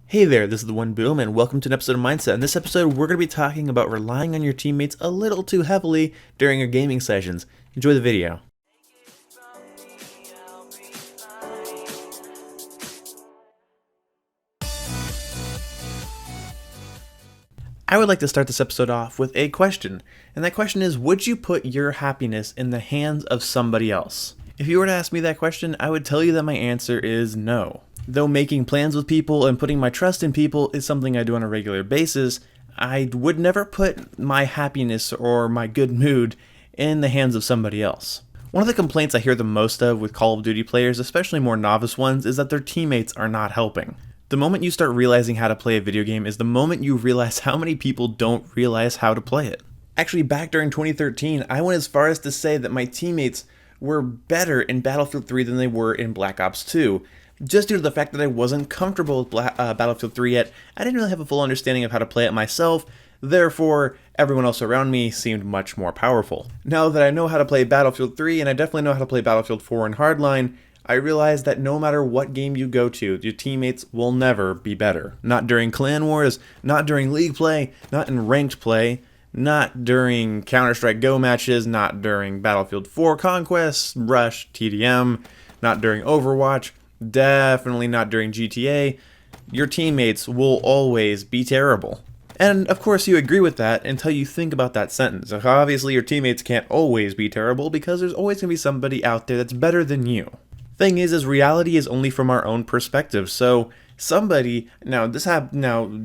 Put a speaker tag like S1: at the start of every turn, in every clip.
S1: Hey there, this is the One Boom, and welcome to an episode of Mindset. In this episode, we're going to be talking about relying on your teammates a little too heavily during your gaming sessions. Enjoy the video. I would like to start this episode off with a question, and that question is, would you put your happiness in the hands of somebody else? If you were to ask me that question, I would tell you that my answer is no. Though making plans with people and putting my trust in people is something I do on a regular basis, I would never put my happiness or my good mood in the hands of somebody else. One of the complaints I hear the most of with Call of Duty players, especially more novice ones, is that their teammates are not helping. The moment you start realizing how to play a video game is the moment you realize how many people don't realize how to play it. Actually, back during 2013, I went as far as to say that my teammates were better in Battlefield 3 than they were in Black Ops 2. Just due to the fact that I wasn't comfortable with Battlefield 3 yet, I didn't really have a full understanding of how to play it myself, therefore everyone else around me seemed much more powerful. Now that I know how to play Battlefield 3, and I definitely know how to play Battlefield 4 and Hardline, I realize that no matter what game you go to, your teammates will never be better. Not during clan wars, not during league play, not in ranked play, not during Counter-Strike Go matches, not during Battlefield 4 Conquest, Rush, TDM, not during Overwatch, definitely not during GTA. Your teammates will always be terrible. And of course you agree with that until you think about that sentence. Obviously your teammates can't always be terrible because there's always going to be somebody out there that's better than you. Thing is reality is only from our own perspective. So somebody, now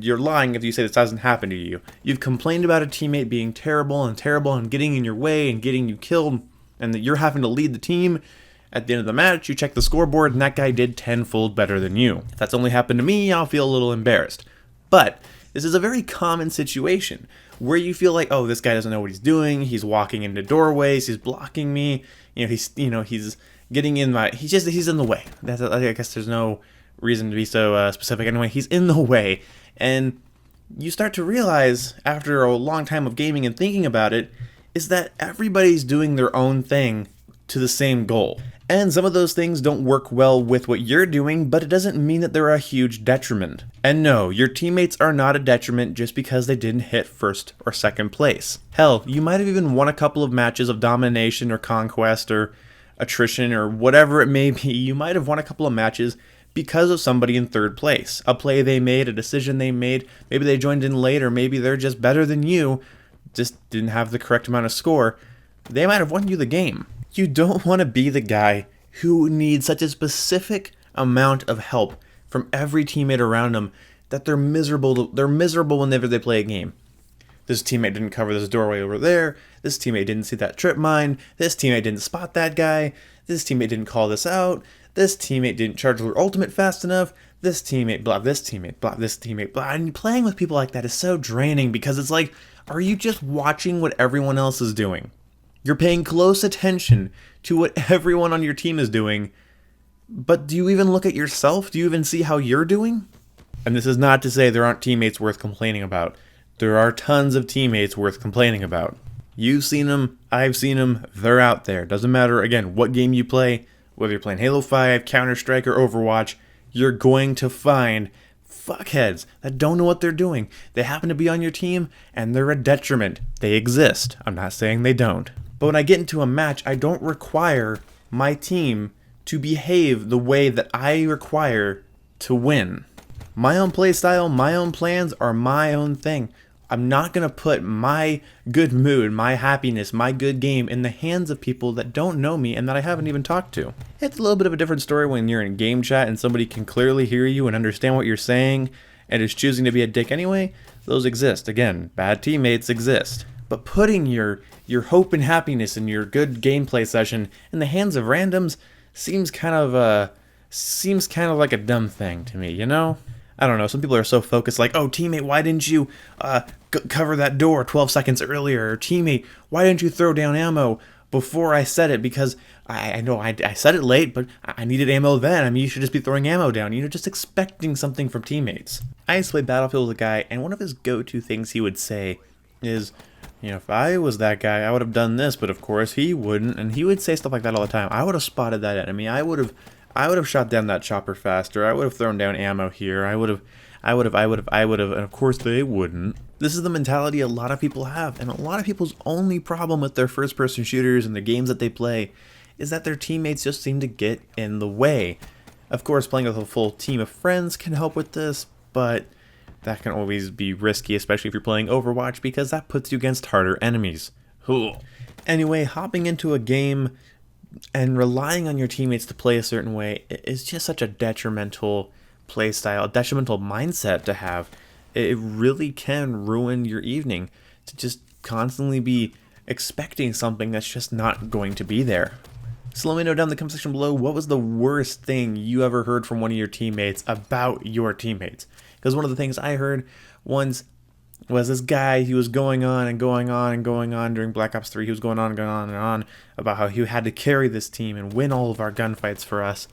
S1: you're lying if you say this hasn't happened to you. You've complained about a teammate being terrible and getting in your way and getting you killed, and that you're having to lead the team. At the end of the match, you check the scoreboard and that guy did tenfold better than you. If that's only happened to me, I'll feel a little embarrassed. But this is a very common situation where you feel like, oh, this guy doesn't know what he's doing. He's walking into doorways. He's blocking me. He's getting in my, he's in the way. I guess there's no reason to be so specific. Anyway, he's in the way. And you start to realize after a long time of gaming and thinking about it, is that everybody's doing their own thing to the same goal. And some of those things don't work well with what you're doing, but it doesn't mean that they're a huge detriment. And no, your teammates are not a detriment just because they didn't hit first or second place. Hell, you might have even won a couple of matches of domination or conquest or attrition or whatever it may be. You might have won a couple of matches because of somebody in third place. A play they made, a decision they made, maybe they joined in late, or maybe they're just better than you, just didn't have the correct amount of score. They might have won you the game. You don't want to be the guy who needs such a specific amount of help from every teammate around them that they're miserable whenever they play a game. This teammate didn't cover this doorway over there. This teammate didn't see that trip mine. This teammate didn't spot that guy. This teammate didn't call this out. This teammate didn't charge their ultimate fast enough. This teammate blah, this teammate blah, this teammate blah. And playing with people like that is so draining because it's like, are you just watching what everyone else is doing? You're paying close attention to what everyone on your team is doing, but do you even look at yourself? Do you even see how you're doing? And this is not to say there aren't teammates worth complaining about. There are tons of teammates worth complaining about. You've seen them, I've seen them, they're out there. Doesn't matter, again, what game you play, whether you're playing Halo 5, Counter-Strike, or Overwatch, you're going to find fuckheads that don't know what they're doing. They happen to be on your team, and they're a detriment. They exist. I'm not saying they don't. But when I get into a match, I don't require my team to behave the way that I require to win. My own playstyle, my own plans are my own thing. I'm not going to put my good mood, my happiness, my good game in the hands of people that don't know me and that I haven't even talked to. It's a little bit of a different story when you're in game chat and somebody can clearly hear you and understand what you're saying and is choosing to be a dick anyway. Those exist. Again, bad teammates exist. But putting your hope and happiness and your good gameplay session in the hands of randoms seems kind of like a dumb thing to me, you know? I don't know, some people are so focused like, oh, teammate, why didn't you cover that door 12 seconds earlier? Or teammate, why didn't you throw down ammo before I said it? Because I know I said it late, but I needed ammo then. I mean, you should just be throwing ammo down. Just expecting something from teammates. I used to play Battlefield with a guy, and one of his go-to things he would say is, if I was that guy, I would have done this, but of course he wouldn't. And he would say stuff like that all the time. I would have spotted that enemy. I would have I would have shot down that chopper faster. I would have thrown down ammo here. I would have, and of course they wouldn't. This is the mentality a lot of people have, and a lot of people's only problem with their first-person shooters and the games that they play is that their teammates just seem to get in the way. Of course, playing with a full team of friends can help with this, but that can always be risky, especially if you're playing Overwatch, because that puts you against harder enemies. Anyway, hopping into a game and relying on your teammates to play a certain way is just such a detrimental play style, a detrimental mindset to have. It really can ruin your evening to just constantly be expecting something that's just not going to be there. So let me know down in the comment section below, what was the worst thing you ever heard from one of your teammates about your teammates? Because one of the things I heard once was this guy, he was going on and going on and going on during Black Ops 3. He was going on and going on and on about how he had to carry this team and win all of our gunfights for us.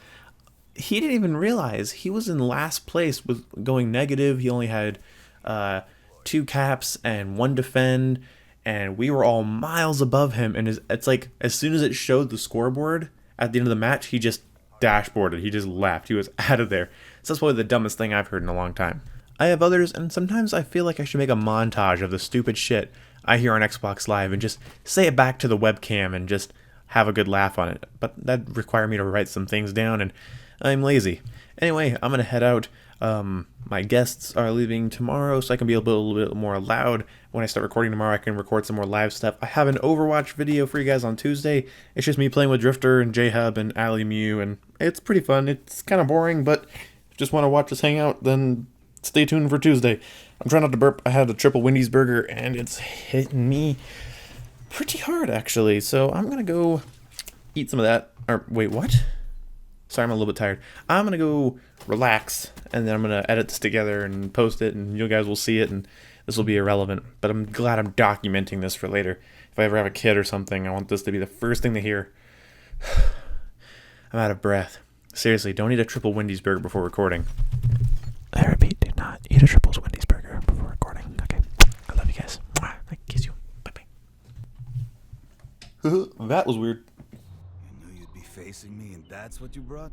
S1: He didn't even realize he was in last place with going negative. He only had 2 caps and 1 defend, and we were all miles above him. And it's like, as soon as it showed the scoreboard at the end of the match, he just dashboarded. He just left. He was out of there. So that's probably the dumbest thing I've heard in a long time. I have others, and sometimes I feel like I should make a montage of the stupid shit I hear on Xbox Live and just say it back to the webcam and just have a good laugh on it. But that'd require me to write some things down, and I'm lazy. Anyway, I'm going to head out. My guests are leaving tomorrow, so I can be a little bit more loud. When I start recording tomorrow, I can record some more live stuff. I have an Overwatch video for you guys on Tuesday. It's just me playing with Drifter and J-Hub and Ali Mew, and it's pretty fun. It's kind of boring, but if you just want to watch us hang out, then stay tuned for Tuesday. I'm trying not to burp. I had a triple Wendy's burger, and it's hitting me pretty hard, actually. So I'm going to go eat some of that. Or, wait, what? Sorry, I'm a little bit tired. I'm going to go relax, and then I'm going to edit this together and post it, and you guys will see it, and this will be irrelevant. But I'm glad I'm documenting this for later. If I ever have a kid or something, I want this to be the first thing they hear. I'm out of breath. Seriously, don't eat a triple Wendy's burger before recording. I repeat, do not eat a triple Wendy's burger before recording. Okay. I love you guys. I kiss you. Bye-bye. That was weird.
S2: You knew you'd be facing me, and that's what you brought?